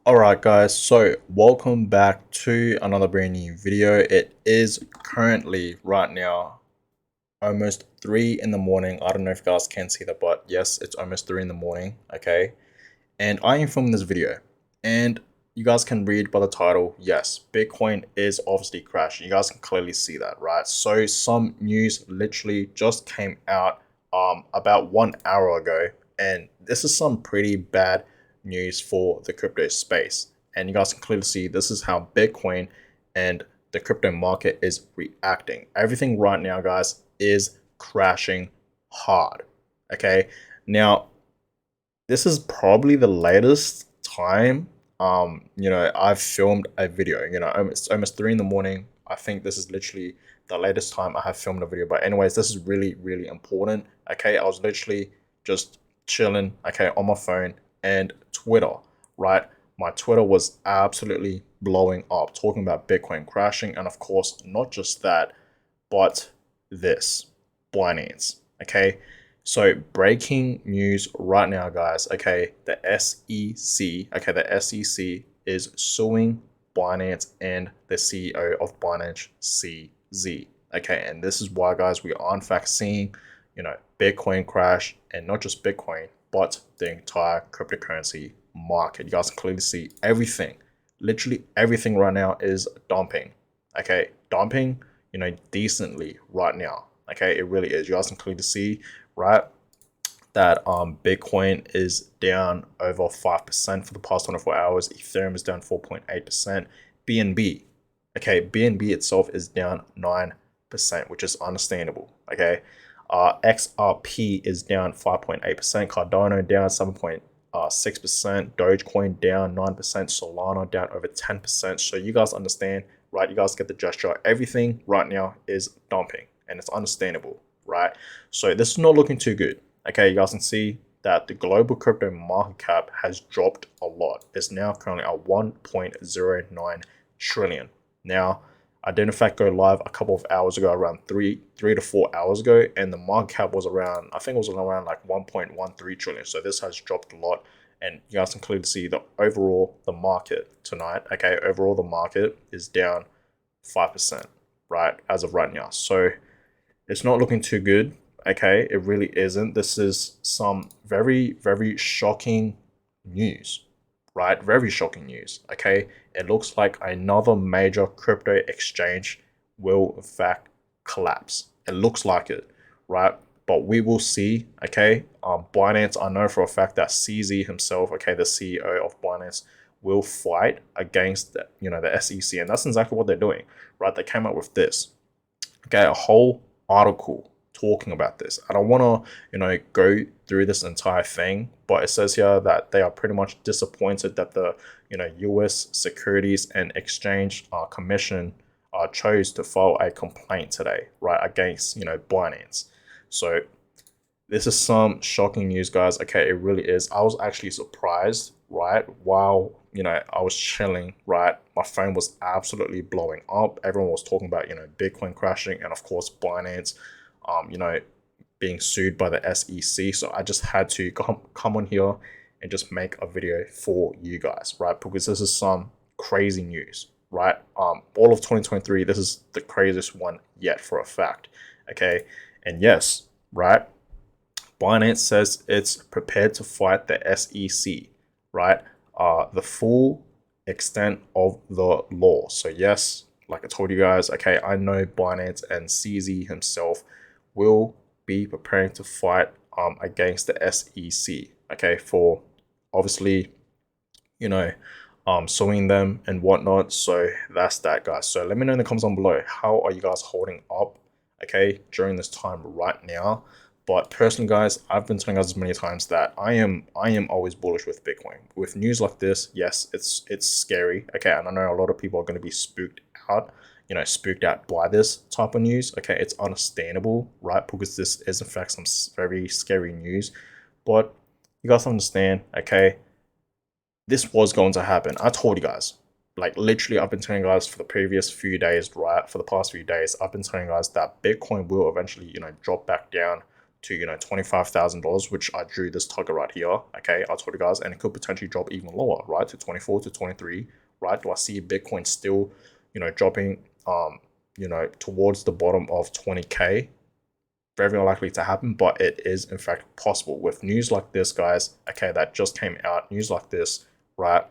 Alright guys, so welcome back to another brand new video. It is currently right now almost 3 in the morning. I don't know if you guys can see that, but yes, it's almost 3 in the morning, okay? And I am filming this video, and you guys can read by the title, yes, Bitcoin is obviously crashing. You guys can clearly see that, right? So some news literally just came out about 1 hour ago, and this is some pretty bad news for the crypto space. And you guys can clearly see this is how Bitcoin and the crypto market is reacting. Everything right now, guys, is crashing hard. Okay. Now, this is probably the latest time I've filmed a video. It's almost 3 in the morning. I think this is literally the latest time I have filmed a video. But anyways, this is really, really important. Okay, I was literally just chilling, okay, on my phone, and Twitter, right? My Twitter was absolutely blowing up, talking about Bitcoin crashing, and of course, not just that, but this Binance. Okay, so breaking news right now, guys. Okay, the SEC. Okay, the SEC is suing Binance and the CEO of Binance, CZ. Okay, and this is why, guys, we are in fact seeing, Bitcoin crash, and not just Bitcoin, but the entire cryptocurrency market. You guys can clearly see everything, literally everything right now is dumping. Okay, dumping, decently right now. Okay, it really is. You guys can clearly see, right, that Bitcoin is down over 5% for the past 24 hours. Ethereum is down 4.8%. BNB, okay, BNB itself is down 9%, which is understandable. Okay, XRP is down 5.8%. Cardano down 7.6%. Dogecoin down 9%. Solana down over 10%. So you guys understand, right? You guys get the gesture. Everything right now is dumping, and it's understandable, right? So this is not looking too good. Okay, you guys can see that the global crypto market cap has dropped a lot. It's now currently at 1.09 trillion. Now, I did in fact go live a couple of hours ago, around three to 4 hours ago, and the market cap was around, I think it was around like 1.13 trillion. So this has dropped a lot, and you guys can clearly see the market tonight. Okay, overall the market is down 5%, right, as of right now. So it's not looking too good. Okay, it really isn't. This is some very, very shocking news, right? Very shocking news. Okay, it looks like another major crypto exchange will in fact collapse. It looks like it, right? But we will see. Okay, Binance, I know for a fact that CZ himself, okay, the CEO of Binance, will fight against the SEC, and that's exactly what they're doing, right? They came up with this, okay, a whole article talking about this. I don't want to, go through this entire thing, but it says here that they are pretty much disappointed that the, U.S. Securities and Exchange Commission chose to file a complaint today, right, against, Binance. So this is some shocking news, guys. Okay, it really is. I was actually surprised, right? While, I was chilling, right? My phone was absolutely blowing up. Everyone was talking about, Bitcoin crashing, and of course, Binance, um, you know, being sued by the SEC. So I just had to come on here and just make a video for you guys, right? Because this is some crazy news, right? All of 2023, this is the craziest one yet for a fact. Okay. And yes, right, Binance says it's prepared to fight the SEC, right? The full extent of the law. So yes, like I told you guys, okay, I know Binance and CZ himself will be preparing to fight against the SEC, okay, for obviously, you know, suing them and whatnot. So that's that, guys. So let me know in the comments down below, how are you guys holding up, okay, during this time right now? But personally, guys, I've been telling us many times that I am always bullish with Bitcoin. With news like this, yes, it's scary, okay, and I know a lot of people are going to be spooked out, spooked out by this type of news. Okay, it's understandable, right? Because this is in fact some very scary news, but you guys understand, okay, this was going to happen. I told you guys, like literally, I've been telling you guys for the previous few days, right? For the past few days, I've been telling you guys that Bitcoin will eventually, drop back down to $25,000, which I drew this target right here. Okay, I told you guys, and it could potentially drop even lower, right, to 24 to 23. Right? Do I see Bitcoin still, dropping, towards the bottom of 20K? Very unlikely to happen, but it is in fact possible with news like this, guys. Okay, that just came out. News like this, right?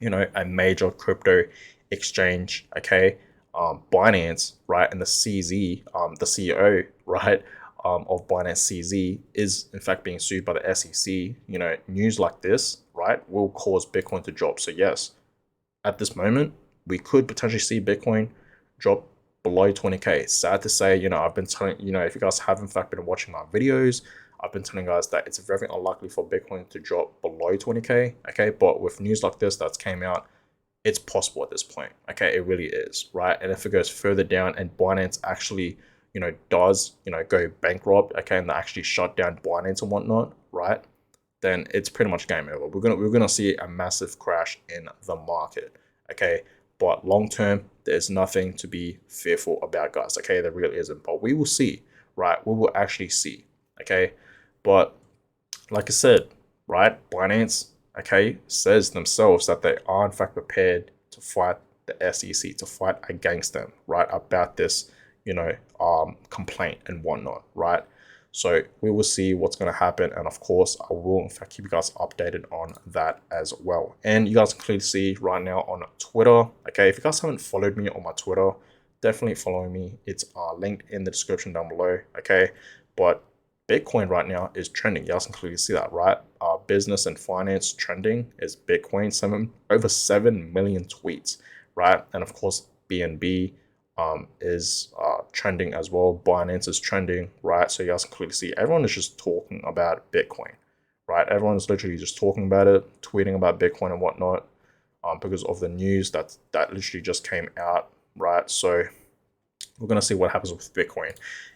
A major crypto exchange, okay, Binance, right, and the CZ, the CEO, right, of Binance CZ is in fact being sued by the SEC. News like this, right, will cause Bitcoin to drop. So yes, at this moment, we could potentially see Bitcoin drop below 20K. Sad to say, I've been telling, if you guys have in fact been watching my videos, I've been telling you guys that it's very unlikely for Bitcoin to drop below 20K. Okay, but with news like this that's came out, it's possible at this point. Okay, it really is, right? And if it goes further down and Binance actually, does, go bankrupt, okay, and they actually shut down Binance and whatnot, right? Then it's pretty much game over. We're gonna see a massive crash in the market. Okay, but long term, there's nothing to be fearful about, guys. Okay, there really isn't. But we will see, right? We will actually see. Okay, but like I said, right? Binance, okay, says themselves that they are in fact prepared to fight the SEC, to fight against them, right? About this, complaint and whatnot, right? So we will see what's going to happen. And of course, I will in fact keep you guys updated on that as well. And you guys can clearly see right now on Twitter. Okay, if you guys haven't followed me on my Twitter, definitely follow me. It's linked in the description down below. Okay, but Bitcoin right now is trending. You guys can clearly see that, right? Business and finance trending is Bitcoin. Over 7 million tweets, right? And of course, BNB is trending as well. Binance is trending, right? So you guys can clearly see everyone is just talking about Bitcoin, right? Everyone's literally just talking about it, tweeting about Bitcoin and whatnot, because of the news that literally just came out, right? So we're gonna see what happens with Bitcoin,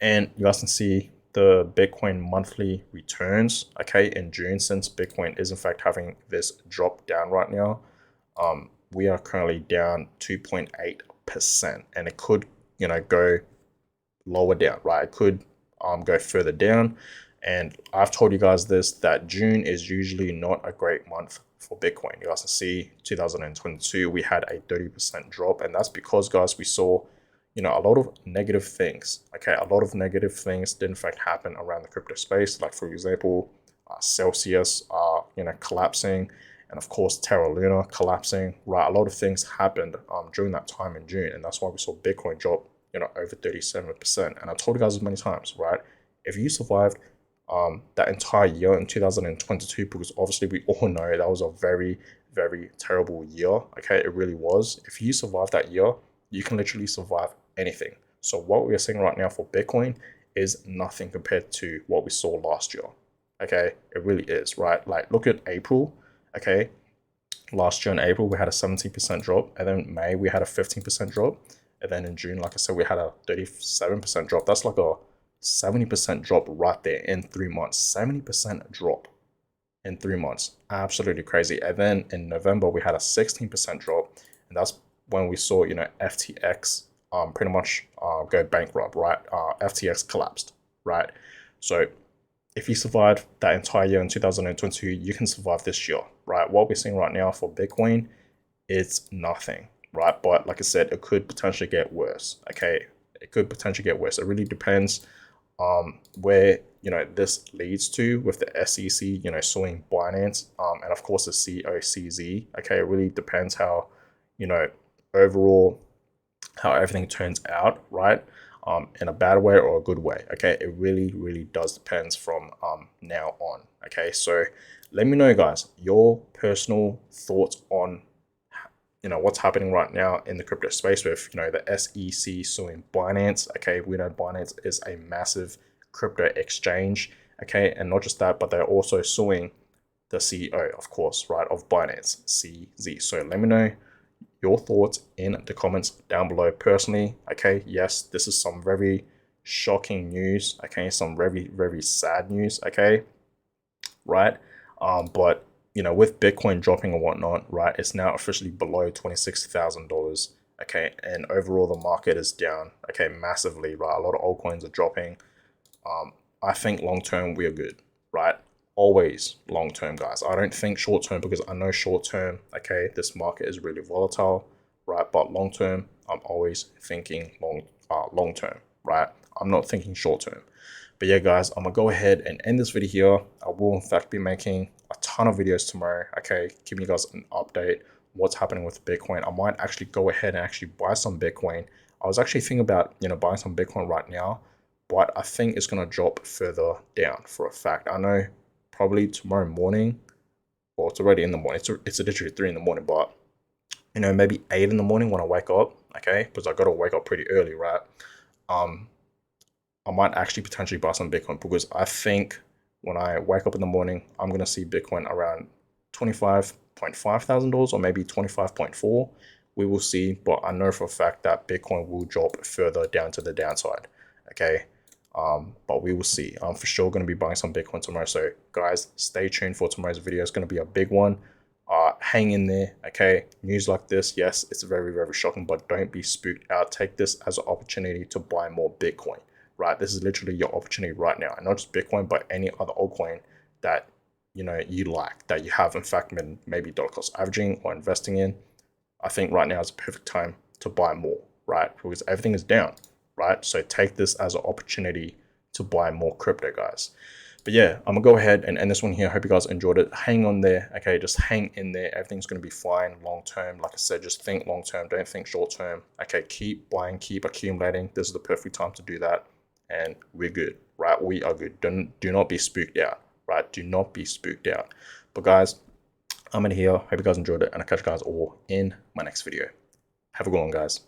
and you guys can see the Bitcoin monthly returns, okay, in June, since Bitcoin is in fact having this drop down right now. We are currently down 2.8%, and it could, go lower down, right? It could go further down. And I've told you guys this, that June is usually not a great month for Bitcoin. You guys can see 2022, we had a 30% drop. And that's because, guys, we saw, a lot of negative things. Okay, a lot of negative things did in fact happen around the crypto space. Like, for example, Celsius, collapsing, and of course Terra Luna collapsing, right? A lot of things happened during that time in June, and that's why we saw Bitcoin drop, over 37%. And I told you guys as many times, right? If you survived that entire year in 2022, because obviously we all know that was a very, very terrible year. Okay, it really was. If you survive that year, you can literally survive anything. So what we are seeing right now for Bitcoin is nothing compared to what we saw last year. Okay, it really is, right? Like, look at April. Okay, last year in April we had a 17% drop, and then May we had a 15% drop, and then in June, like I said, we had a 37% drop. That's like a 70% drop right there in 3 months. 70% drop in 3 months, absolutely crazy. And then in November we had a 16% drop, and that's when we saw, FTX pretty much go bankrupt, right? FTX collapsed, right? So if you survived that entire year in 2022, you can survive this year, right? What we're seeing right now for Bitcoin, it's nothing, right? But like I said, it could potentially get worse. Okay, it could potentially get worse. It really depends where this leads to with the SEC, suing Binance, and of course the COCZ. Okay, it really depends how overall how everything turns out, right? In a bad way or a good way. Okay, it really, really does depends from now on. Okay, so let me know, guys, your personal thoughts on what's happening right now in the crypto space with the SEC suing Binance. Okay, we know Binance is a massive crypto exchange. Okay, and not just that, but they're also suing the CEO, of course, right, of Binance, CZ. So let me know your thoughts in the comments down below. Personally, okay, yes, this is some very shocking news. Okay, some very, very sad news. Okay, right, but with Bitcoin dropping and whatnot, right, it's now officially below $26,000. Okay, and overall the market is down, okay, massively, right? A lot of altcoins are dropping. I think long term we are good, right? Always long term, guys. I don't think short term, because I know short term, okay, this market is really volatile, right? But long term, I'm always thinking long term, right? I'm not thinking short term. But yeah, guys, I'm gonna go ahead and end this video here. I will in fact be making a ton of videos tomorrow, okay, giving you guys an update what's happening with Bitcoin. I might actually go ahead and actually buy some Bitcoin. I was actually thinking about, buying some Bitcoin right now, but I think it's going to drop further down for a fact. I know probably tomorrow morning, well, it's already in the morning. It's literally 3 in the morning, but maybe 8 in the morning when I wake up, okay, because I got to wake up pretty early, right? Um, I might actually potentially buy some Bitcoin, because I think when I wake up in the morning, I'm going to see Bitcoin around $25,500 or maybe 25.4. We will see, but I know for a fact that Bitcoin will drop further down to the downside. Okay. But we will see. I'm for sure going to be buying some Bitcoin tomorrow. So guys, stay tuned for tomorrow's video. It's going to be a big one. Hang in there. Okay. News like this, yes, it's very, very shocking, but don't be spooked out. Take this as an opportunity to buy more Bitcoin, right? This is literally your opportunity right now. And not just Bitcoin, but any other altcoin that you like, that you have in fact been maybe dollar cost averaging or investing in. I think right now is a perfect time to buy more, right? Because everything is down, right? So take this as an opportunity to buy more crypto, guys. But yeah, I'm gonna go ahead and end this one here. I hope you guys enjoyed it. Hang on there, okay? Just hang in there. Everything's gonna be fine long term. Like I said, just think long term. Don't think short term. Okay, keep buying, keep accumulating. This is the perfect time to do that, and we're good, right? We are good. Do not be spooked out, right? Do not be spooked out. But guys, I'm in here. Hope you guys enjoyed it, and I'll catch you guys all in my next video. Have a good one, guys.